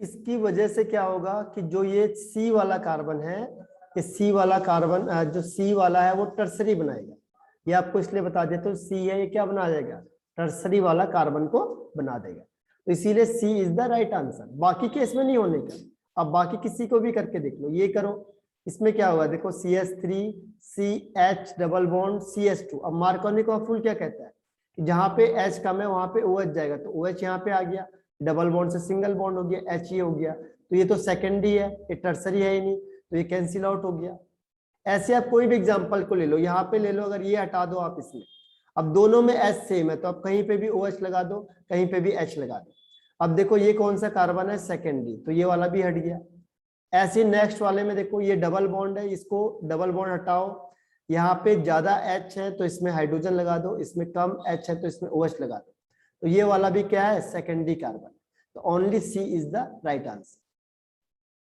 इसकी वजह से क्या होगा कि जो ये सी वाला कार्बन है, ये सी वाला कार्बन जो सी वाला है वो टर्सरी बनाएगा। ये आपको इसलिए बता देते तो सी है, ये क्या बना जाएगा, टर्सरी वाला कार्बन को बना देगा। तो इसीलिए सी इज द राइट आंसर। बाकी केस में नहीं होने का। अब बाकी किसी को भी करके देख लो, ये करो, इसमें क्या होगा देखो, CH3 CH double bond CH2। अब मार्कोनी का फूल क्या कहता है कि जहां पे H कम है वहां पे OH जाएगा, तो OH यहाँ पे आ गया, डबल बॉन्ड से सिंगल बॉन्ड हो गया, H ये हो गया, तो ये तो सेकेंडरी है, ये टर्सरी है ही नहीं, तो ये कैंसिल आउट हो गया। ऐसे आप कोई भी एग्जांपल को ले लो, यहाँ पे ले लो, अगर ये हटा दो आप इसमें, अब दोनों में H सेम है तो आप कहीं पे भी OH लगा दो, कहीं पे भी H लगा दो। अब देखो ये कौन सा कार्बन है, सेकेंडरी, तो ये वाला भी हट गया। ऐसे नेक्स्ट वाले में देखो ये डबल बॉन्ड है, इसको डबल बॉन्ड हटाओ, यहाँ पे ज्यादा H है तो इसमें हाइड्रोजन लगा दो, इसमें कम H है तो इसमें OH लगा दो, तो ये वाला भी क्या है, सेकेंडरी कार्बन। तो only C is the right answer.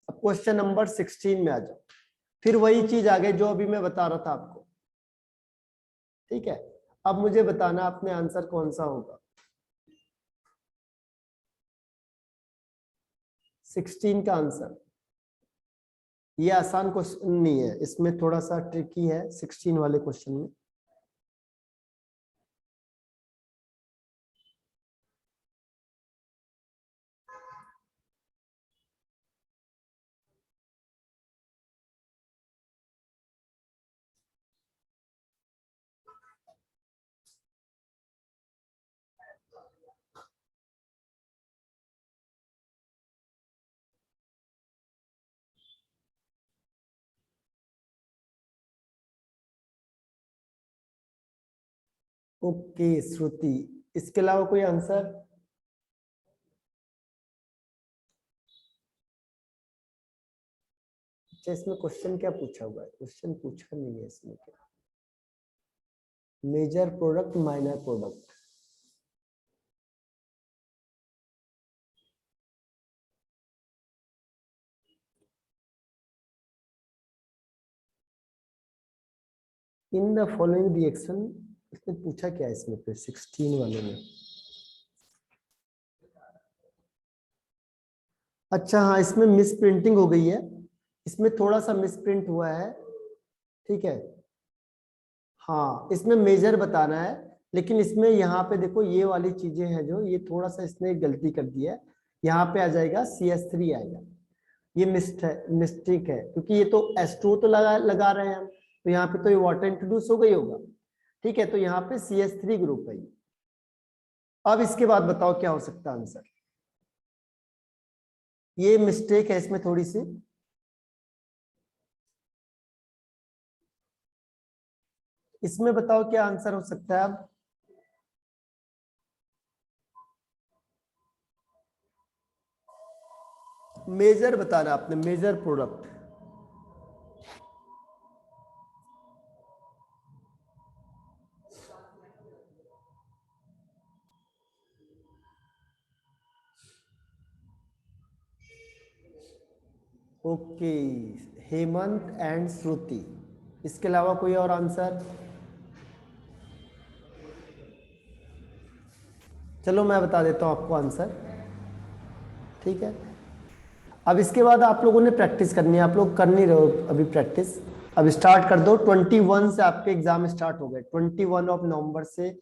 अब क्वेश्चन नंबर 16 में आ जाओ, फिर वही चीज आ गई जो अभी मैं बता रहा था आपको। ठीक है, अब मुझे बताना आपने आंसर कौन सा होगा। 16 का आंसर, ये आसान क्वेश्चन नहीं है, इसमें थोड़ा सा ट्रिकी है 16 वाले क्वेश्चन में। ओके श्रुति, इसके अलावा कोई आंसर? अच्छा, इसमें क्वेश्चन क्या पूछा हुआ है, क्वेश्चन पूछा नहीं है इसमें क्या, major product minor product. In the following reaction, इसने पूछा क्या है इसमें फिर 16 वाले में? अच्छा हाँ, इसमें मिस प्रिंटिंग हो गई है, इसमें थोड़ा सा मिस प्रिंट हुआ है। ठीक है, हाँ इसमें मेजर बताना है, लेकिन इसमें यहाँ पे देखो ये वाली चीजें हैं जो, ये थोड़ा सा इसने गलती कर दी है, यहाँ पे आ जाएगा CH3 आएगा, ये मिस्टेक है, क्योंकि ये तो H2 तो लगा रहे हैं हम, तो यहाँ पे तो ये वाटर इंट्रोड्यूस हो गई होगा। ठीक है, तो यहाँ पे CH3 ग्रुप है। अब इसके बाद बताओ क्या हो सकता है आंसर, ये मिस्टेक है इसमें थोड़ी सी। इसमें बताओ क्या आंसर हो सकता है अब। मेजर बताना आपने, major product. Okay, Hemant and Shruti, इसके अलावा कोई और आंसर? चलो मैं बता देता हूं आपको आंसर। ठीक है, अब इसके बाद आप लोगों ने प्रैक्टिस करनी है, आप लोग कर नहीं रहे हो अभी प्रैक्टिस, अब स्टार्ट कर दो। 21 से आपके एग्जाम स्टार्ट हो गए, 21 ऑफ नवंबर से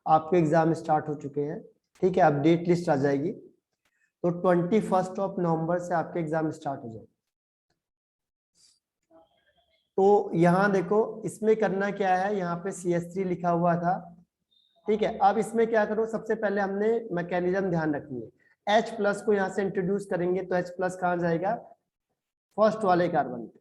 आपके एग्जाम स्टार्ट हो चुके हैं। ठीक है, अब डेट लिस्ट आ जाएगी, तो 21 ऑफ नवंबर से आपके एग्जाम स्टार्ट हो जाएंगे। तो यहाँ देखो, इसमें करना क्या है, यहाँ पे CH3 लिखा हुआ था। ठीक है, अब इसमें क्या करो, सबसे पहले हमने मैकेनिज्म ध्यान रखनी है। H प्लस को यहाँ से इंट्रोड्यूस करेंगे तो H प्लस कहाँ जाएगा, फर्स्ट वाले कार्बन पे।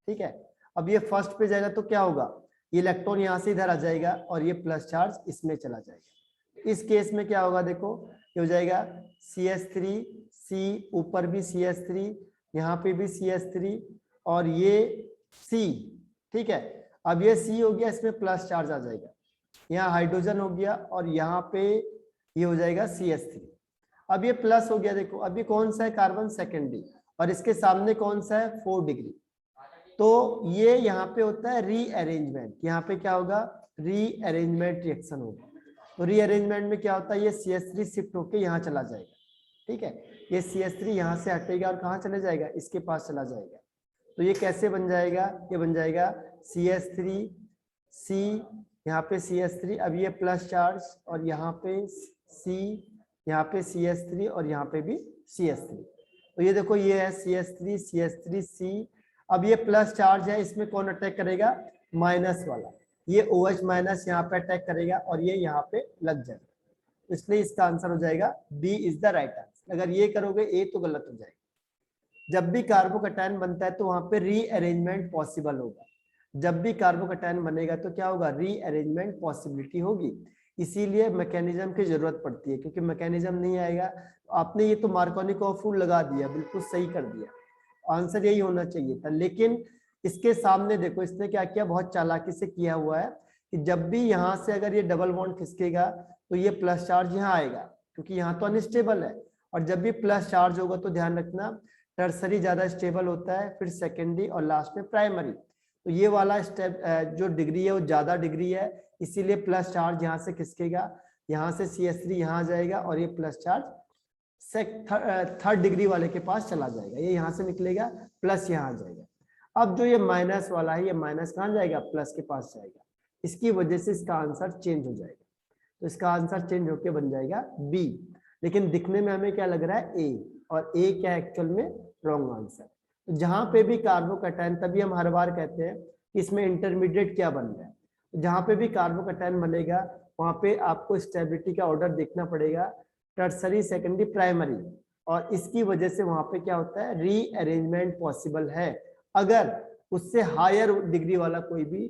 ठीक है, अब ये फर्स्ट पे जाएगा तो क्या होगा, ये इलेक्ट्रॉन यहाँ से इधर आ जाएगा और ये प्लस चार्ज इसमें चला जाएगा। इस केस में क्या होगा देखो, ये हो जाएगा CH3 C, ऊपर भी CH3, यहाँ पे भी CH3 और ये C। ठीक है, अब ये C हो गया, इसमें प्लस चार्ज आ जाएगा, यहाँ हाइड्रोजन हो गया और यहाँ पे ये हो जाएगा CH3। अब ये प्लस हो गया, देखो अभी कौन सा है कार्बन, सेकेंडरी, और इसके सामने कौन सा है 4 डिग्री, तो ये यहाँ पे होता है रीअरेंजमेंट। यहाँ पे क्या होगा, रीअरेंजमेंट रिएक्शन होगा। तो रीअरेंजमेंट में क्या होता है, ये CH3 शिफ्ट होके यहाँ चला जाएगा। ठीक है, ये CH3 यहाँ से हटेगा और कहाँ चले जाएगा, इसके पास चला जाएगा। तो ये कैसे बन जाएगा, ये बन जाएगा CH3 C, यहाँ पे CH3, अब ये प्लस चार्ज और यहाँ पे C, यहाँ पे CH3 और यहाँ पे भी CH3। तो ये देखो ये है CH3 CH3 C, अब ये प्लस चार्ज है, इसमें कौन अटैक करेगा, माइनस वाला, ये OH माइनस यहाँ पे अटैक करेगा और ये यहाँ पे लग जाएगा। इसलिए इसका आंसर हो जाएगा B is the right answer. अगर ये करोगे A तो गलत हो जाएगा। जब भी कार्बोकैटायन बनता है तो वहां पे रीअरेंजमेंट पॉसिबल होगा। जब भी कार्बोकैटायन बनेगा तो क्या होगा, रीअरेंजमेंट पॉसिबिलिटी होगी। इसीलिए मैकेनिज्म की जरूरत पड़ती है, क्योंकि मैकेनिज्म नहीं आएगा। आपने ये तो मार्कोनिकोव रूल लगा दिया, बिल्कुल सही कर दिया, आंसर यही होना चाहिए था। लेकिन इसके सामने देखो इसने क्या किया, बहुत चालाकी से किया हुआ है कि जब भी यहाँ से अगर ये डबल बॉन्ड खिसकेगा तो ये प्लस चार्ज यहाँ आएगा, क्योंकि यहाँ तो अनस्टेबल है। और जब भी प्लस चार्ज होगा तो ध्यान रखना टर्सरी ज्यादा स्टेबल होता है, फिर सेकेंडरी और लास्ट में प्राइमरी। तो ये वाला स्टेप जो डिग्री है वो ज्यादा डिग्री है, इसीलिए प्लस चार्ज यहाँ से खिसकेगा, यहाँ से CH3 यहाँ जाएगा और ये प्लस चार्ज थर्ड डिग्री वाले के पास चला जाएगा, ये यहाँ से निकलेगा प्लस यहाँ आ जाएगा। अब जो ये माइनस वाला है, ये माइनस कहाँ जाएगा, प्लस के पास जाएगा। इसकी वजह से इसका आंसर चेंज हो जाएगा। तो इसका आंसर चेंज होके बन जाएगा B, लेकिन दिखने में हमें क्या लग रहा है A, और A क्या है एक्चुअल में, रॉन्ग आंसर। तो जहां पे भी कार्बोकैटायन, तभी हम हर बार कहते हैं कि इसमें इंटरमीडिएट क्या बन रहा है। जहां पे भी कार्बोकैटायन बनेगा वहां पे आपको स्टेबिलिटी का ऑर्डर देखना पड़ेगा, टर्सरी सेकेंडरी प्राइमरी, और इसकी वजह से वहां पे क्या होता है, रीअरेंजमेंट पॉसिबल है अगर उससे हायर डिग्री वाला कोई भी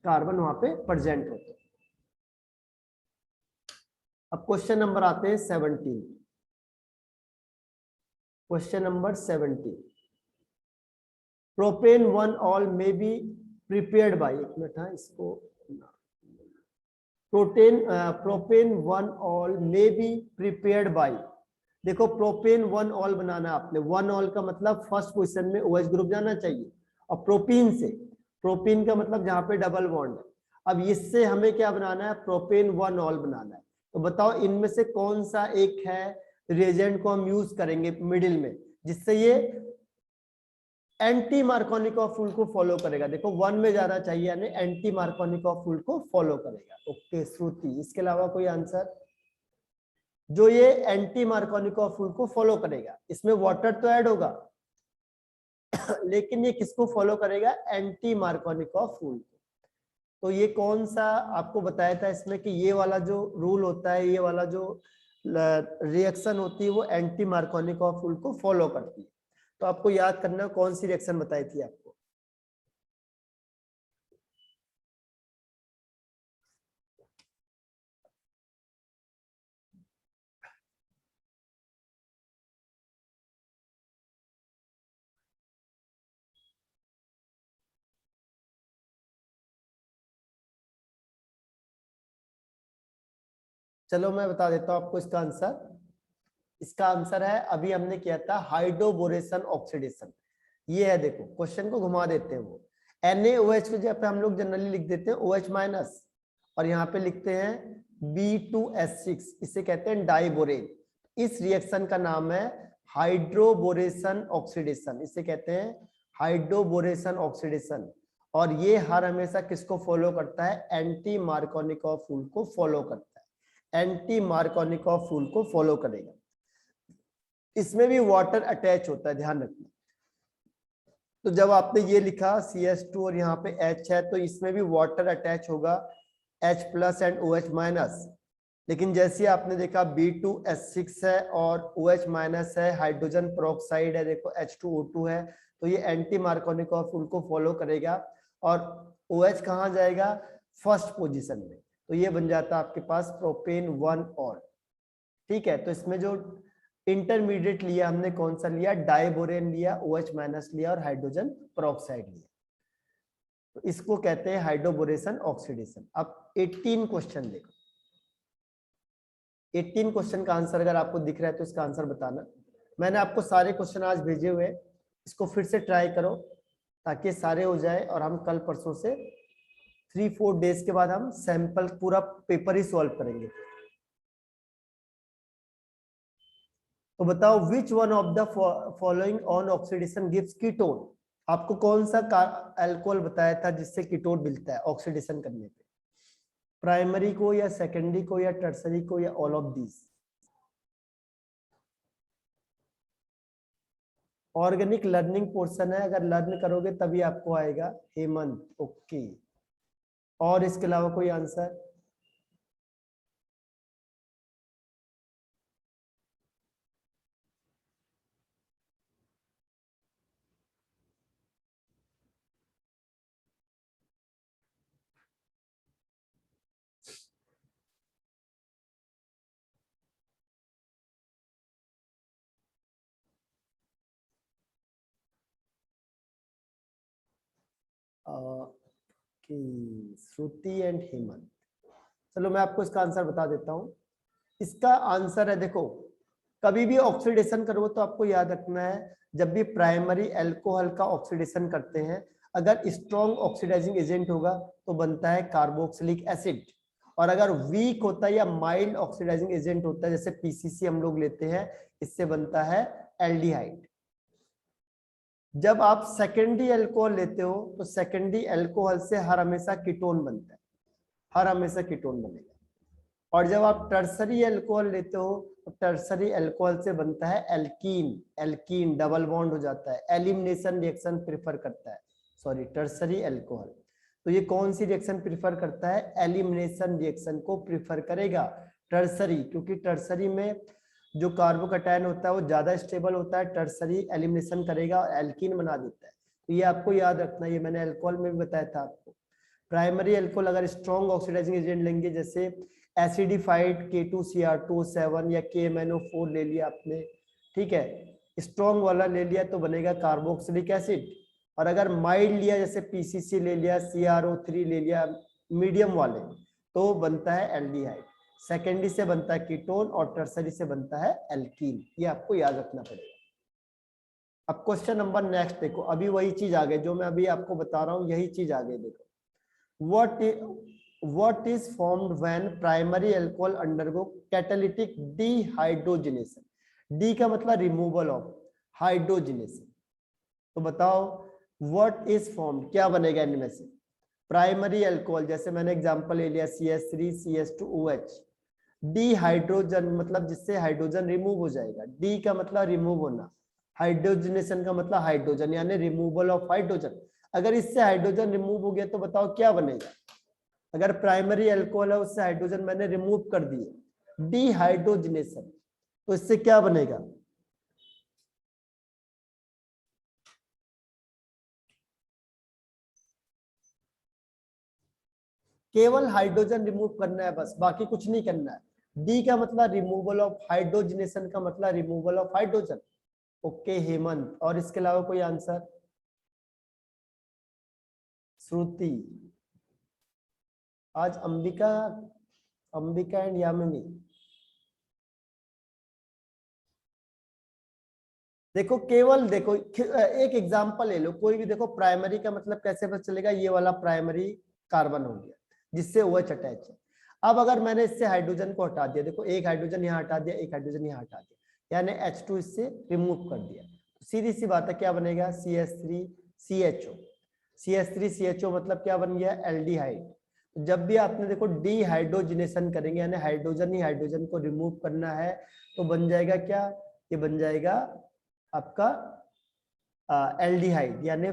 कार्बन वहां पे प्रेजेंट होता है। अब क्वेश्चन नंबर आते हैं 17। क्वेश्चन नंबर 17, प्रोपेन 1 ऑल में बी प्रिपेयर्ड बाय, एक मिनट, हाँ इसको, प्रोपेन 1 ऑल में बी प्रिपेयर्ड बाय। देखो प्रोपेन 1 ऑल बनाना आपने, 1 ऑल का मतलब फर्स्ट पोजीशन में OH ग्रुप जाना चाहिए, और प्रोपीन से, प्रोपीन का मतलब जहां पे डबल बॉन्ड है। अब इससे हमें क्या बनाना है, प्रोपेन 1 ऑल बनाना है। तो बताओ इनमें से कौन सा एक है रिएजेंट को हम यूज करेंगे मिडिल में, जिससे ये एंटी मार्कोनिकोव रूल को फॉलो करेगा। देखो 1 में जाना चाहिए, यानी एंटी मार्कोनिकोव रूल को फॉलो करेगा। ओके श्रुति, इसके अलावा कोई आंसर जो ये एंटी मार्कोनिकोव रूल को फॉलो करेगा? इसमें वाटर तो ऐड होगा लेकिन ये किसको फॉलो करेगा, एंटी मार्कोनिकोव रूल को। तो ये कौन सा आपको बताया था इसमें कि ये वाला जो रूल होता है, ये वाला जो रिएक्शन होती है वो एंटी मार्कोनिकोव रूल को फॉलो करती है। तो आपको याद करना कौन सी रिएक्शन बताई थी आपको। चलो मैं बता देता हूं आपको इसका आंसर। इसका आंसर है, अभी हमने किया था हाइड्रोबोरेशन ऑक्सीडेशन। ये है, देखो क्वेश्चन को घुमा देते हैं। वो NaOH को जब हम लोग जनरली लिख देते हैं OH माइनस, और यहाँ पे लिखते हैं B2S6, इसे कहते हैं डाइबोरेन। इस रिएक्शन का नाम है हाइड्रोबोरेशन ऑक्सीडेशन, इसे कहते हैं हाइड्रोबोरेशन ऑक्सीडेशन। और ये हर हमेशा किसको फॉलो करता है, एंटी मार्कोनिकोव रूल को फॉलो करता है, एंटी मार्कोनिकोव रूल को फॉलो करेगा। इसमें भी वाटर अटैच होता है, ध्यान रखना। तो जब आपने ये लिखा CH2 और यहाँ पे H है, तो इसमें भी वाटर अटैच होगा, H plus and OH minus. लेकिन जैसे आपने देखा B2S6 है और OH माइनस है, हाइड्रोजन पेरोक्साइड है, देखो H2O2 है, तो ये एंटी मार्कोनिकोव रूल को फॉलो करेगा और OH कहाँ जाएगा, फर्स्ट पोजीशन में। तो ये बन जाता है आपके पास प्रोपेन 1 ऑल। ठीक है, तो इसमें जो इंटरमीडिएट लिया हमने, कौन सा लिया, डाइबोरेन लिया, OH माइनस लिया और हाइड्रोजन पेरोक्साइड लिया। तो इसको कहते हैं हाइड्रोबोरेशन ऑक्सीडेशन। अब 18 क्वेश्चन देखो, 18 क्वेश्चन का आंसर अगर आपको दिख रहा है तो इसका आंसर बताना। मैंने आपको सारे क्वेश्चन आज भेजे हुए, इसको फिर से ट्राई करो ताकि सारे हो जाए, और हम कल परसों से 3-4 डेज के बाद हम सैंपल पूरा पेपर ही सॉल्व करेंगे। तो तो बताओ which one of the following on oxidation gives ketone. आपको कौन सा अल्कोहल बताया था जिससे कीटोन मिलता है ऑक्सीडेशन करने पे? प्राइमरी को या सेकेंडरी को या टर्सरी को या all of these? Organic learning portion है, अगर लर्न करोगे तभी आपको आएगा हेमंत। ओके, और इसके अलावा कोई आंसर? Shruti and Hemant. चलो मैं आपको इसका आंसर बता देता हूं। इसका आंसर है, देखो कभी भी ऑक्सीडेशन करो तो आपको याद रखना है, जब भी प्राइमरी अल्कोहल का ऑक्सीडेशन करते हैं, अगर स्ट्रॉन्ग ऑक्सीडाइजिंग एजेंट होगा तो बनता है कार्बोक्सिलिक एसिड, और अगर वीक होता है या माइल्ड ऑक्सीडाइजिंग एजेंट होता है जैसे पीसीसी हम लोग लेते हैं, इससे बनता है एल्डिहाइड। जब आप सेकेंडरी अल्कोहल लेते हो तो सेकेंडरी अल्कोहल से हर हमेशा कीटोन बनता है, हर हमेशा कीटोन बनेगा। और जब आप टर्सरी अल्कोहल लेते हो तो टर्सरी अल्कोहल से बनता है एल्कीन। एल्कीन डबल बॉन्ड हो जाता है, एलिमिनेशन रिएक्शन प्रेफर करता है, सॉरी टर्सरी अल्कोहल। तो ये कौन सी रिएक्शन प्रेफर करता है? एलिमिनेशन रिएक्शन को प्रेफर करेगा टर्सरी, क्योंकि टर्सरी में जो कार्बोकैटायन होता है वो ज्यादा स्टेबल होता है, टर्सरी एलिमिनेशन करेगा और एल्कीन बना देता है। तो ये आपको याद रखना, ये मैंने अल्कोहल में भी बताया था आपको। प्राइमरी अल्कोहल अगर स्ट्रॉन्ग ऑक्सीडाइजिंग एजेंट लेंगे जैसे एसिडिफाइड K2Cr2 7 या KMnO4 ले लिया आपने, ठीक है, स्ट्रॉन्ग वाला ले लिया तो बनेगा कार्बोक्सिलिक एसिड। और अगर माइल्ड लिया जैसे PCC ले लिया, CrO3 ले लिया मीडियम वाले, तो बनता है एल्डिहाइड। सेकेंडरी से बनता है कीटोन और टर्सरी से बनता है एल्कीन। ये आपको याद रखना पड़ेगा। अब क्वेश्चन नंबर नेक्स्ट देखो, अभी वही चीज आ गई जो मैं अभी आपको बता रहा हूँ, यही चीज आ गई। देखो what is formed when primary alcohol undergo catalytic dehydrogenation? D का मतलब रिमूवल ऑफ, हाइड्रोजनेशन। तो बताओ what is formed, क्या बनेगा इनमें से? प्राइमरी अल्कोहल जैसे मैंने एग्जांपल ले लिया CH3 CH2OH, डिहाइड्रोजन मतलब जिससे हाइड्रोजन रिमूव हो जाएगा, डी का मतलब रिमूव होना, हाइड्रोजनेशन का मतलब हाइड्रोजन यानी रिमूवल ऑफ हाइड्रोजन। अगर इससे हाइड्रोजन रिमूव हो गया तो बताओ क्या बनेगा? अगर प्राइमरी अल्कोहल है उससे हाइड्रोजन मैंने रिमूव कर दिए, डिहाइड्रोजनेशन, तो इससे क्या बनेगा? केवल हाइड्रोजन रिमूव करना है बस, बाकी कुछ नहीं करना है। डी का मतलब रिमूवल ऑफ, हाइड्रोजनेशन का मतलब removal of hydrogen. Okay Hemant, और इसके अलावा कोई आंसर? श्रुति, आज अंबिका, अंबिका एंड यामिनी। देखो केवल देखो एक एग्जांपल ले लो कोई भी, देखो प्राइमरी का मतलब कैसे पता चलेगा? ये वाला प्राइमरी कार्बन हो गया जिससे OH अटैच है। अब अगर मैंने इससे हाइड्रोजन को हटा दिया, देखो एक हाइड्रोजन यहाँ हटा दिया, एक हाइड्रोजन यहाँ हटा दिया, यानी H2 इससे रिमूव कर दिया, सीधी सी बात है क्या बनेगा? CH3CHO। CH3CHO मतलब क्या बन गया? एल्डिहाइड। जब भी आपने देखो डिहाइड्रोजनेशन करेंगे यानी हाइड्रोजन ही हाइड्रोजन को रिमूव करना है, तो बन जाएगा क्या? ये बन जाएगा आपका एल्डिहाइड, यानी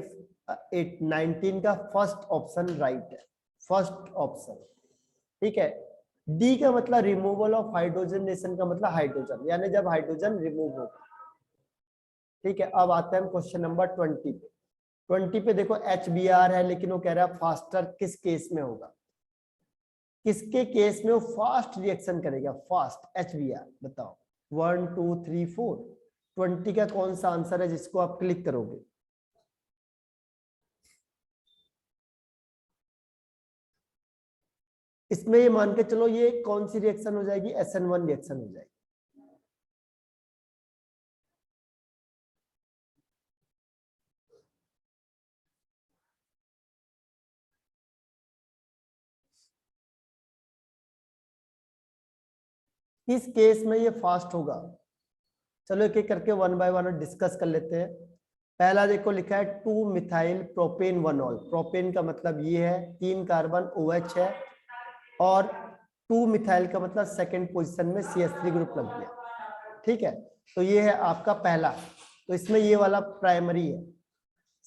19 का फर्स्ट ऑप्शन राइट है, फर्स्ट ऑप्शन, ठीक है। डी का मतलब रिमूवल ऑफ हाइड्रोजनेशन का मतलब हाइड्रोजन, यानी जब हाइड्रोजन रिमूव होगा, ठीक है। अब आते हैं क्वेश्चन नंबर 20 पे। 20 पे देखो HBr है, लेकिन वो कह रहा है फास्टर किस केस में होगा? किसके केस में वो फास्ट रिएक्शन करेगा? फास्ट HBr, बताओ 1 2 3 4, 20 का कौन सा आंसर है जिसको आप क्लिक करोगे? इसमें ये मान के चलो ये कौन सी रिएक्शन हो जाएगी? SN1 रिएक्शन हो जाएगी। किस केस में ये फास्ट होगा? चलो एक एक करके वन बाय वन डिस्कस कर लेते हैं। पहला देखो लिखा है 2 मिथाइल प्रोपेन 1 ऑल। प्रोपेन का मतलब ये है 3 कार्बन OH है, और 2 मिथाइल का मतलब सेकंड पोजीशन में CH3 ग्रुप लग गया। ठीक है, तो ये है आपका पहला, तो इसमें ये वाला प्राइमरी है।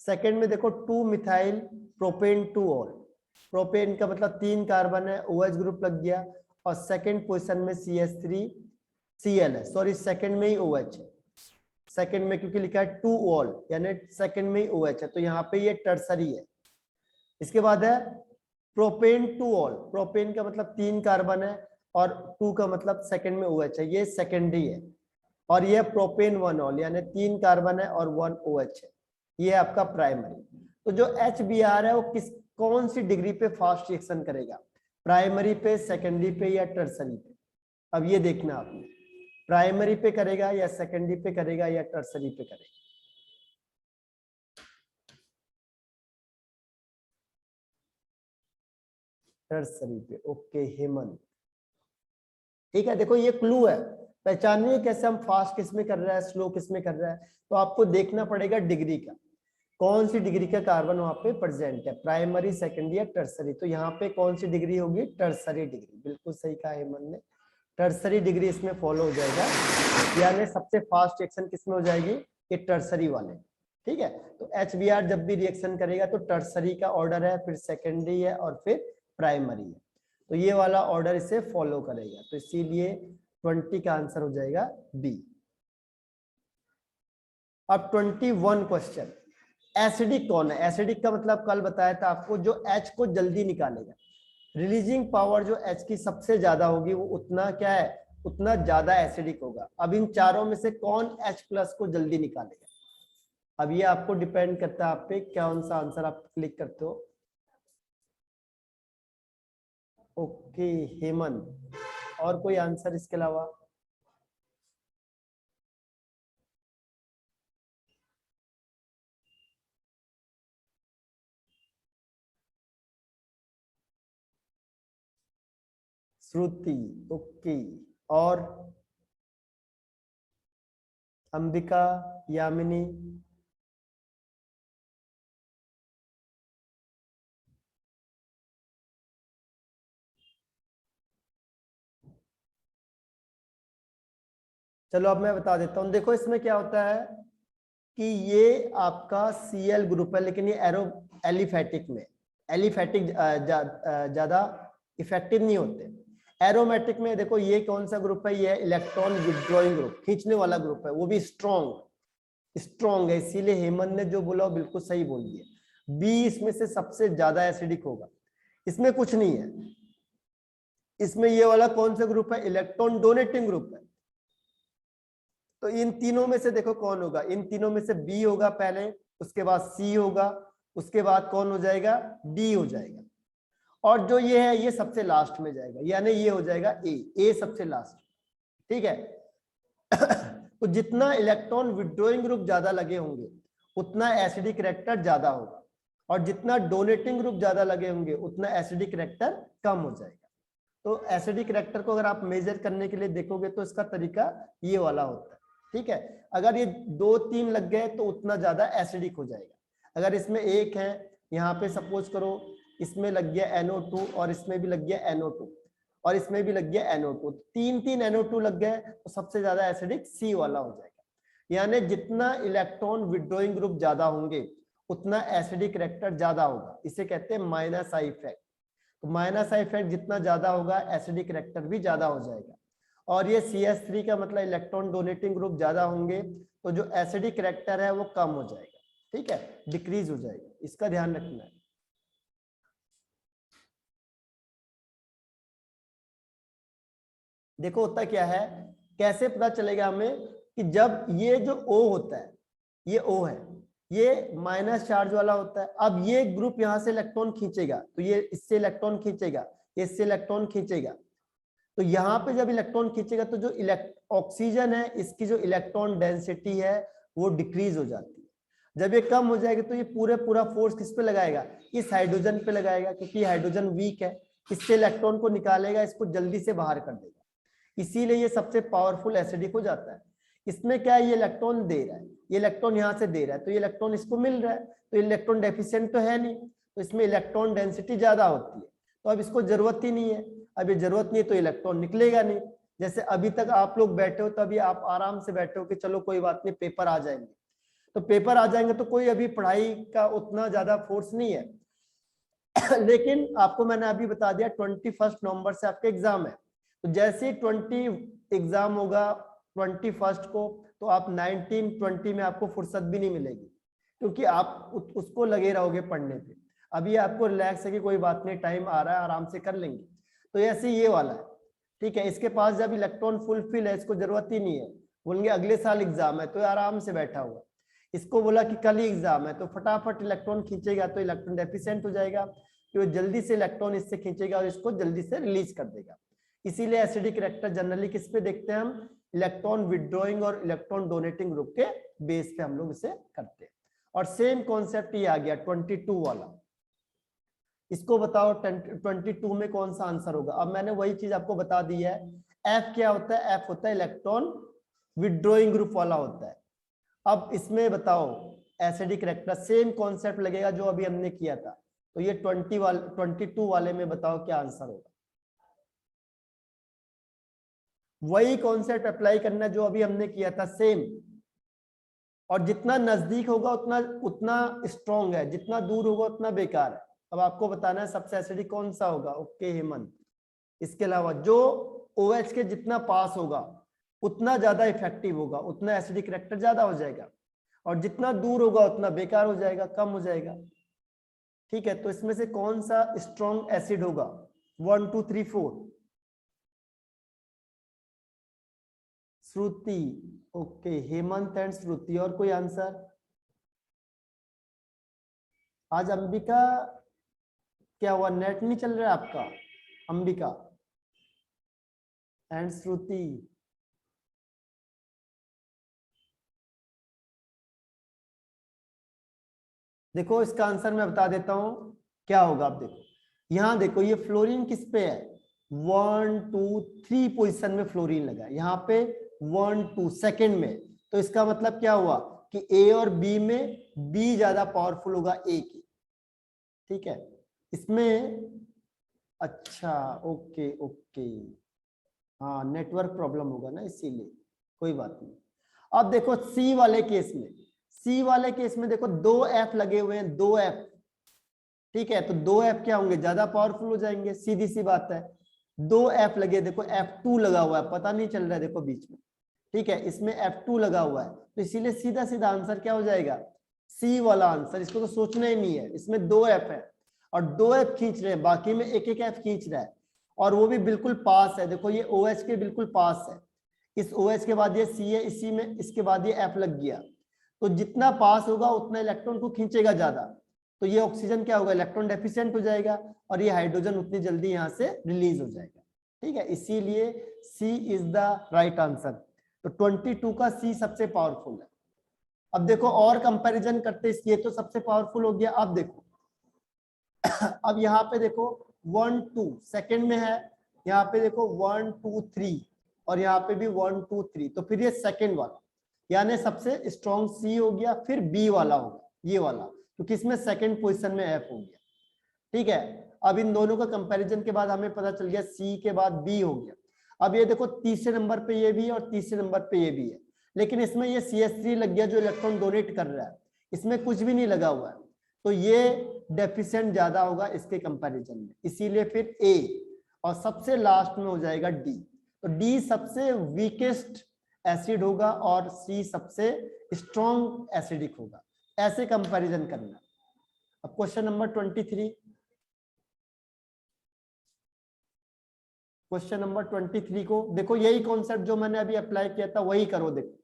सेकंड में देखो 2 मिथाइल प्रोपेन 2 ऑल। प्रोपेन का मतलब 3 कार्बन है, OH ग्रुप लग गया, और सेकंड पोजीशन में CH3Cl है। सॉरी, सेकंड में ही OH है, सेकंड में, क्योंकि लिखा है 2 ऑल यानी सेकंड में ही OH है, तो यहाँ पे ये टर्सरी है। इसके बाद है प्रोपेन 2 ऑल। प्रोपेन का मतलब 3 कार्बन है, और 2 का मतलब सेकंड में OH है, ये सेकेंडरी है। और ये प्रोपेन 1 ऑल यानी 3 कार्बन है और 1 OH है, ये आपका प्राइमरी। तो जो HBr है वो कौन सी डिग्री पे फास्ट रिएक्शन करेगा, प्राइमरी पे, सेकेंडरी पे या टर्सरी पे? अब ये देखना आपने, प्राइमरी पे करेगा या सेकेंडरी पे करेगा या टर्सरी पे करेगा। टर्सरी पे, ओके हेमंत। ठीक है, देखो ये क्लू है, पहचानिए कैसे हम फास्ट किस में कर रहा है, स्लो किस में कर रहा है। तो आपको देखना पड़ेगा डिग्री का, कौन सी डिग्री का कार्बन वहां पे प्रेजेंट है, प्राइमरी, सेकेंडरी या टर्सरी। तो यहाँ पे कौन सी डिग्री होगी, टर्सरी डिग्री। बिल्कुल सही कहा हेमंत ने, टर्सरी डिग्री इसमें फॉलो हो जाएगा, यानी सबसे फास्ट रिएक्शन किसमें हो जाएगी, ये टर्सरी वाले। ठीक है, तो HBr जब भी रिएक्शन करेगा तो टर्सरी का ऑर्डर है, फिर सेकेंडरी है और फिर प्राइमरी है, तो ये वाला ऑर्डर इसे फॉलो करेगा। तो इसीलिए 20 का आंसर हो जाएगा बी। अब 21 क्वेश्चन, एसिडिक कौन है? एसिडिक का मतलब कल बताया था आपको, जो H को जल्दी निकालेगा, रिलीजिंग पावर जो H की सबसे ज्यादा होगी वो उतना क्या है, उतना ज्यादा एसिडिक होगा। अब इन चारों में से कौन H+ को जल्दी निकालेगा? अब ये आपको डिपेंड करता है आप पे कौन सा आंसर आप क्लिक करते हो। ओके हेमंत, और कोई आंसर इसके अलावा? श्रुति, ओके, और अंबिका, यामिनी? चलो अब मैं बता देता हूं। देखो इसमें क्या होता है कि ये आपका Cl ग्रुप है, लेकिन ये एलिफेटिक में, एलिफेटिक ज्यादा इफेक्टिव नहीं होते। एरोमेटिक में देखो ये कौन सा ग्रुप है, ये इलेक्ट्रॉन विड्रॉइंग ग्रुप, खींचने वाला ग्रुप है, वो भी स्ट्रॉन्ग है। इसीलिए हेमंत ने जो बोला वो बिल्कुल सही बोल दिया, बी इसमें से सबसे ज्यादा एसिडिक होगा। इसमें कुछ नहीं है, इसमें ये वाला कौन सा ग्रुप है, इलेक्ट्रॉन डोनेटिंग ग्रुप है। तो इन तीनों में से देखो कौन होगा, इन तीनों में से बी होगा पहले, उसके बाद सी होगा, उसके बाद कौन हो जाएगा, डी हो जाएगा, और जो ये है ये सबसे लास्ट में जाएगा, यानी ये हो जाएगा ए सबसे लास्ट। ठीक है तो जितना इलेक्ट्रॉन विड्रॉइंग ग्रुप ज्यादा लगे होंगे उतना एसिडिक कैरेक्टर ज्यादा होगा, और जितना डोनेटिंग ग्रुप ज्यादा लगे होंगे उतना एसिडिक कैरेक्टर कम हो जाएगा। तो एसिडिक कैरेक्टर को अगर आप मेजर करने के लिए देखोगे तो इसका तरीका ये वाला होता है। ठीक है, अगर ये 2-3 लग गए तो उतना ज्यादा एसिडिक हो जाएगा। अगर इसमें एक है, यहाँ पे सपोज करो इसमें लग गया NO2 और इसमें भी लग गया NO2 और इसमें भी लग गया NO2, 3 NO2 लग गए तो सबसे ज्यादा एसिडिक सी वाला हो जाएगा। यानी जितना इलेक्ट्रॉन विड्रॉइंग ग्रुप ज्यादा होंगे उतना एसिडिक कैरेक्टर ज्यादा होगा, इसे कहते हैं माइनस आई इफेक्ट। तो माइनस आई इफेक्ट जितना ज्यादा होगा एसिडिक कैरेक्टर भी ज्यादा हो जाएगा। और ये CH3 का मतलब इलेक्ट्रॉन डोनेटिंग ग्रुप ज्यादा होंगे तो जो एसिडिक कैरेक्टर है वो कम हो जाएगा। ठीक है, डिक्रीज हो जाएगा, इसका ध्यान रखना है। देखो होता क्या है, कैसे पता चलेगा हमें कि जब ये जो O होता है, ये O है, ये माइनस चार्ज वाला होता है। अब ये ग्रुप यहां से इलेक्ट्रॉन खींचेगा तो ये इससे इलेक्ट्रॉन खींचेगा, ये इससे इलेक्ट्रॉन खींचेगा, तो यहाँ पे जब इलेक्ट्रॉन खींचेगा तो जो ऑक्सीजन है इसकी जो इलेक्ट्रॉन डेंसिटी है वो डिक्रीज हो जाती है। जब ये कम हो जाएगी तो ये पूरा फोर्स किस पे लगाएगा, इस हाइड्रोजन पे लगाएगा, क्योंकि हाइड्रोजन वीक है, इससे इलेक्ट्रॉन को निकालेगा, इसको जल्दी से बाहर कर देगा, इसीलिए ये सबसे पावरफुल एसिडिक हो जाता है। इसमें क्या है, ये इलेक्ट्रॉन दे रहा है, ये इलेक्ट्रॉन यहाँ से दे रहा है, तो ये इलेक्ट्रॉन इसको मिल रहा है, तो इलेक्ट्रॉन डेफिशिएंट तो है नहीं, तो इसमें इलेक्ट्रॉन डेंसिटी ज्यादा होती है, तो अब इसको जरूरत ही नहीं है। अब ये जरूरत नहीं है तो इलेक्ट्रॉन निकलेगा नहीं। जैसे अभी तक आप लोग बैठे हो, तो अभी आप आराम से बैठे हो कि चलो कोई बात नहीं, पेपर आ जाएंगे, तो पेपर आ जाएंगे तो कोई अभी पढ़ाई का उतना ज्यादा फोर्स नहीं है। लेकिन आपको मैंने अभी बता दिया 21 नवंबर से आपका एग्जाम है, तो जैसे ही 20 एग्जाम होगा 21 को, तो आप 19-20 में आपको फुर्सत भी नहीं मिलेगी, क्योंकि आप उसको लगे रहोगे पढ़ने पे। अभी आपको रिलैक्स है कि कोई बात नहीं, टाइम आ रहा है, आराम से कर लेंगे। तो ऐसे ये वाला है, ठीक है। इसके पास जब इलेक्ट्रॉन फुलफिल है, इसको जरूरत ही नहीं है, बोलेंगे अगले साल एग्जाम है, तो आराम से बैठा हुआ। इसको बोला कि कल ही एग्जाम है, तो फटाफट इलेक्ट्रॉन खींचेगा, तो इलेक्ट्रॉन डेफिशिएंट हो जाएगा, तो जल्दी से इलेक्ट्रॉन इससे खींचेगा और इसको जल्दी से रिलीज कर देगा। इसीलिए एसिडिक रिएक्टर जनरली किस पे देखते हैं हम, इलेक्ट्रॉन विड्रॉइंग और इलेक्ट्रॉन डोनेटिंग ग्रुप के बेस पे हम लोग इसे करते हैं। और सेम कॉन्सेप्ट ये आ गया 22 वाला, इसको बताओ 22 में कौन सा आंसर होगा। अब मैंने वही चीज आपको बता दी है, एफ क्या होता है, एफ होता है इलेक्ट्रॉन विड्रॉइंग ग्रुप वाला होता है। अब इसमें बताओ एसिडिक रिएक्टर, सेम कॉन्सेप्ट लगेगा जो अभी हमने किया था, तो ये 22 वाले में बताओ क्या आंसर होगा। वही कॉन्सेप्ट अप्लाई करना जो अभी हमने किया था, सेम, और जितना नजदीक होगा उतना उतना स्ट्रॉन्ग है, जितना दूर होगा उतना बेकार है। अब आपको बताना है सबसे एसिडिक कौन सा होगा। ओके हेमंत, इसके अलावा जो OH के जितना पास होगा उतना ज्यादा इफेक्टिव होगा, उतना एसिडिक रिएक्टर ज्यादा हो जाएगा, और जितना दूर होगा उतना बेकार हो जाएगा, कम हो जाएगा। ठीक है, तो इसमें से कौन सा स्ट्रॉन्ग एसिड होगा, 1 2 3 4। श्रुति, ओके हेमंत एंड श्रुति, और कोई आंसर। आज अंबिका क्या हुआ, नेट नहीं चल रहा है आपका, अंबिका एंड श्रुति। देखो इसका आंसर मैं बता देता हूं क्या होगा। आप देखो यहां, देखो ये फ्लोरीन किस पे है, 1 2 3 पोजीशन में फ्लोरीन लगा, यहाँ पे 1 2 सेकंड में, तो इसका मतलब क्या हुआ कि ए और बी में बी ज्यादा पावरफुल होगा ए की। ठीक है, इसमें अच्छा ओके ओके, हाँ नेटवर्क प्रॉब्लम होगा ना, इसीलिए कोई बात नहीं। अब देखो सी वाले केस में, सी वाले केस में देखो 2 एफ लगे हुए हैं, 2 एफ। ठीक है, तो 2 एफ क्या होंगे, ज्यादा पावरफुल हो जाएंगे, सीधी सी बात है। 2 एफ लगे, देखो F2 लगा हुआ है, पता नहीं चल रहा है देखो बीच में। ठीक है, इसमें F2 लगा हुआ है, तो इसीलिए सीधा सीधा आंसर क्या हो जाएगा, सी वाला आंसर। इसको तो सोचना ही नहीं है, इसमें 2 एफ है और 2 एफ खींच रहे हैं, बाकी में एक एक एफ खींच रहा है, और वो भी बिल्कुल पास है। देखो ये OH के बिल्कुल पास है, इस OH के बाद ये C है, इसी में इसके बाद ये F लग गया, तो जितना पास होगा उतना इलेक्ट्रॉन को खींचेगा ज्यादा, तो ये ऑक्सीजन क्या होगा, इलेक्ट्रॉन डेफिशिएंट हो जाएगा, और ये हाइड्रोजन उतनी जल्दी यहाँ से रिलीज हो जाएगा। ठीक है, इसीलिए सी इज द राइट आंसर। तो 22 का सी सबसे पावरफुल है। अब देखो और कंपैरिजन करते, ये तो सबसे पावरफुल हो गया। अब देखो अब यहाँ पे देखो 1 2 सेकंड में है, यहाँ पे देखो 1 2 3, और यहाँ पे भी 1 2 3, तो फिर ये सेकंड वाला, यानी सबसे स्ट्रॉन्ग सी हो गया, फिर बी वाला होगा ये वाला, क्योंकि इसमें सेकंड पोजीशन में एफ हो गया। ठीक है, अब इन दोनों का कंपैरिजन के बाद हमें पता चल गया सी के बाद बी हो गया। अब ये देखो तीसरे नंबर पे ये भी है और तीसरे नंबर पे ये भी है, लेकिन इसमें ये CH3 लग गया जो इलेक्ट्रॉन डोनेट कर रहा है, इसमें कुछ भी नहीं लगा हुआ है, तो ये डेफिशिएंट ज्यादा होगा इसके कंपैरिजन में, इसीलिए फिर ए, और सबसे लास्ट में हो जाएगा डी। तो डी सबसे वीकेस्ट एसिड होगा और सी सबसे स्ट्रॉन्ग एसिडिक होगा, ऐसे कंपैरिजन करना। अब क्वेश्चन नंबर 23, क्वेश्चन नंबर 23 को देखो, यही कॉन्सेप्ट जो मैंने अभी अप्लाई किया था वही करो। देखो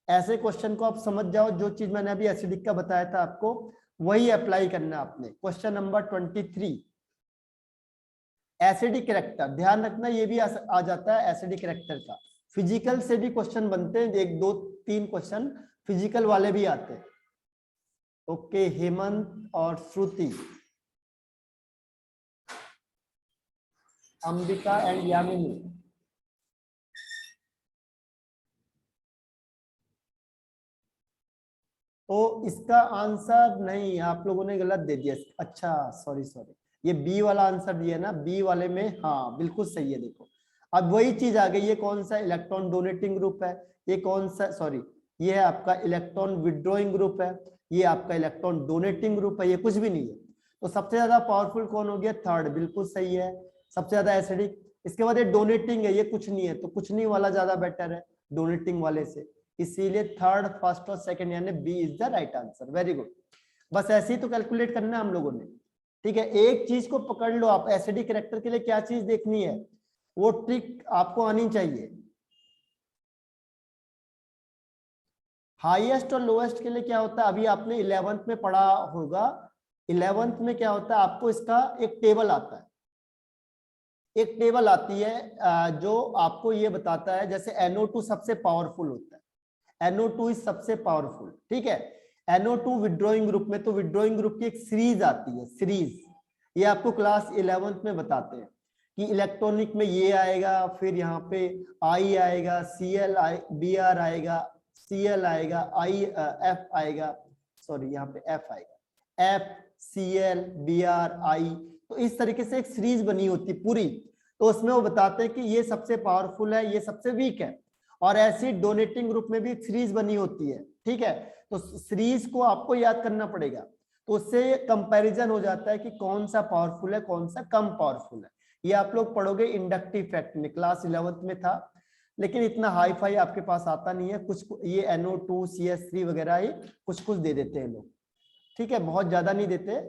ऐसे क्वेश्चन को आप समझ जाओ, जो चीज मैंने अभी एसिडिक का बताया था आपको वही अप्लाई करना आपने। क्वेश्चन नंबर 23, एसिडिक कैरेक्टर, ध्यान रखना ये भी आ जाता है एसिडिक कैरेक्टर का। फिजिकल से भी क्वेश्चन बनते हैं, 1 2 3 क्वेश्चन फिजिकल वाले भी आते हैं। ओके हेमंत और श्रुति, अंबिका एंड यामिनी। ओ इसका आंसर नहीं, आप लोगों ने गलत दे दिया। अच्छा सॉरी सॉरी, ये बी वाला आंसर दिया ना, बी वाले में हाँ बिल्कुल सही है। देखो अब वही चीज आ गई, ये कौन सा इलेक्ट्रॉन डोनेटिंग ग्रुप है, ये कौन सा सॉरी ये है आपका इलेक्ट्रॉन विड्रॉइंग ग्रुप है, ये आपका इलेक्ट्रॉन डोनेटिंग ग्रुप है, ये कुछ भी नहीं है। तो सबसे ज्यादा पावरफुल कौन हो गया, थर्ड, बिल्कुल सही है, सबसे ज्यादा एसिडिक। इसके बाद ये डोनेटिंग है, ये कुछ नहीं है, तो कुछ नहीं वाला ज्यादा बेटर है डोनेटिंग वाले से, इसीलिए थर्ड, फर्स्ट और सेकंड यानी B is the right answer. Very good, बस ऐसे ही तो कैलकुलेट करना है हम लोगों ने। ठीक है, एक चीज को पकड़ लो आप, एसिडिक कैरेक्टर के लिए क्या चीज देखनी है, वो ट्रिक आपको आनी चाहिए। हाईएस्ट और लोएस्ट के लिए क्या होता है, अभी आपने 11th में पढ़ा होगा, 11th में क्या होता है, आपको इसका एक टेबल आता है, एक टेबल आती है जो आपको ये बताता है, जैसे NO2 सबसे पावरफुल होता है, NO2 इज सबसे पावरफुल, ठीक है। NO2 विड्रॉइंग ग्रुप में, तो विड्रॉइंग ग्रुप की एक सीरीज आती है, सीरीज, ये आपको क्लास 11th में बताते हैं कि इलेक्ट्रॉनिक में ये आएगा, फिर यहाँ पे I आएगा, Cl Br आएगा, Cl आएगा, F आएगा, सॉरी यहाँ पे F आएगा, F Cl Br I, तो इस तरीके से एक सीरीज बनी होती पूरी, तो उसमें वो बताते हैं कि ये सबसे पावरफुल है, ये सबसे वीक है। और ऐसी डोनेटिंग ग्रुप में भी एक सीरीज बनी होती है, ठीक है। तो सीरीज को आपको याद करना पड़ेगा, तो उससे कंपैरिजन हो जाता है कि कौन सा पावरफुल है, कौन सा कम पावरफुल है। ये आप लोग पढ़ोगे इंडक्टिव फैक्ट में, क्लास 11th में था, लेकिन इतना हाई फाई आपके पास आता नहीं है। कुछ ये NO2 CH3 वगैरह ही कुछ कुछ दे देते हैं लोग, ठीक है, बहुत ज्यादा नहीं देते।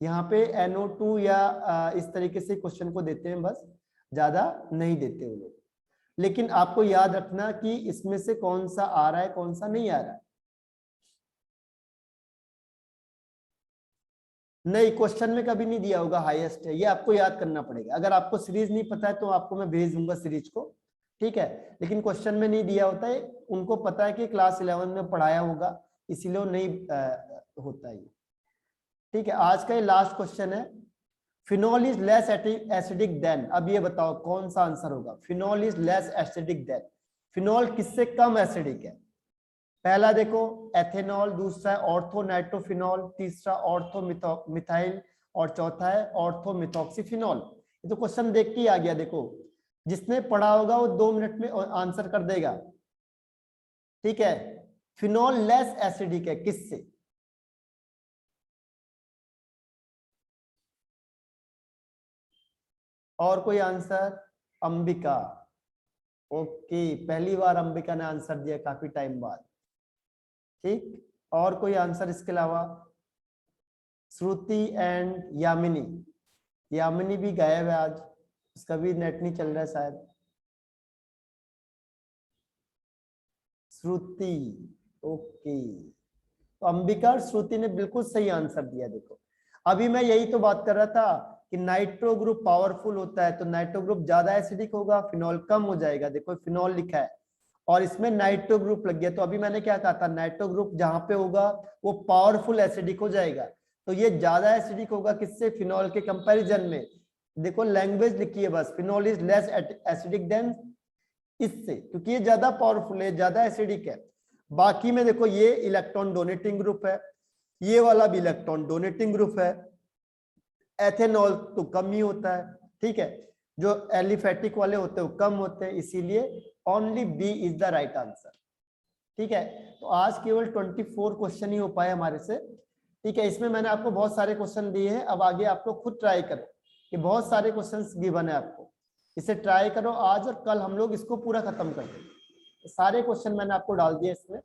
यहाँ पे NO2 या इस तरीके से क्वेश्चन को देते हैं, बस ज्यादा नहीं देते वो लोग। लेकिन आपको याद रखना कि इसमें से कौन सा आ रहा है, कौन सा नहीं आ रहा है। नहीं, क्वेश्चन में कभी नहीं दिया होगा हाईएस्ट है, ये आपको याद करना पड़ेगा। अगर आपको सीरीज नहीं पता है तो आपको मैं भेज दूंगा सीरीज को, ठीक है, लेकिन क्वेश्चन में नहीं दिया होता है। उनको पता है कि क्लास 11 में पढ़ाया होगा, इसीलिए वो नहीं होता है। ठीक है, आज का ये लास्ट क्वेश्चन है, phenol is less acidic then, अब ये बताओ कौन सा आंसर होगा। Phenol is less acidic then, phenol किससे कम एसिडिक है। पहला देखो एथेनॉल, दूसरा है ऑर्थो नाइट्रोफिनॉल, तीसरा ऑर्थो मिथाइल, और चौथा है ऑर्थो मिथॉक्सीफिनॉल। ये तो क्वेश्चन देख के ही आ गया, देखो जिसने पढ़ा होगा वो 2 मिनट में आंसर कर देगा, ठीक है। फिनॉल लेस एसिडिक है किससे, और कोई आंसर। अंबिका, ओके, पहली बार अंबिका ने आंसर दिया काफी टाइम बाद, ठीक। और कोई आंसर इसके अलावा, श्रुति एंड यामिनी, यामिनी भी गायब है आज, उसका भी नेट नहीं चल रहा है शायद। श्रुति, ओके, तो अंबिका और श्रुति ने बिल्कुल सही आंसर दिया। देखो अभी मैं यही तो बात कर रहा था कि नाइट्रो ग्रुप पावरफुल होता है, तो नाइट्रो ग्रुप ज्यादा एसिडिक होगा, फिनॉल कम हो जाएगा। देखो फिनॉल लिखा है और इसमें नाइट्रो ग्रुप लग गया, तो अभी मैंने क्या कहा था, नाइट्रो ग्रुप जहां पे होगा वो पावरफुल एसिडिक हो जाएगा, तो ये ज्यादा एसिडिक होगा किससे, फिनॉल के कंपैरिजन में। देखो लैंग्वेज लिखी है बस, phenol is less acidic then, इससे, क्योंकि ये ज्यादा पावरफुल है, ज्यादा एसिडिक है। बाकी में देखो ये इलेक्ट्रॉन डोनेटिंग ग्रुप है, ये वाला भी इलेक्ट्रॉन डोनेटिंग ग्रुप है, एथेनॉल तो कम ही होता है, ठीक है, जो एलिफेटिक वाले होते हैं वो कम होते हैं, इसीलिए only B is the right answer, ठीक है। तो आज केवल 24 क्वेश्चन ही हो पाए हमारे से, ठीक है। इसमें मैंने आपको बहुत सारे क्वेश्चन दिए हैं, अब आगे आप लोग खुद ट्राई करो, कि बहुत सारे क्वेश्चन गिवन है आपको, इसे ट्राई करो आज और कल हम लोग इसको पूरा खत्म कर देंगे। सारे क्वेश्चन मैंने आपको डाल दिए इसमें,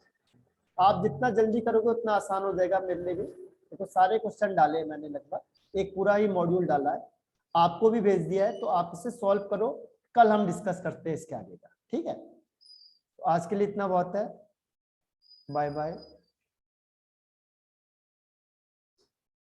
आप जितना जल्दी करोगे उतना आसान हो जाएगा मेरे लिए भी। तो सारे क्वेश्चन डाले हैं मैंने, लगभग एक पूरा ही मॉड्यूल डाला है, आपको भी भेज दिया है, तो आप इसे सॉल्व करो, कल हम डिस्कस करते हैं इसके आगे का, ठीक है। तो आज के लिए इतना बहुत है, बाय बाय।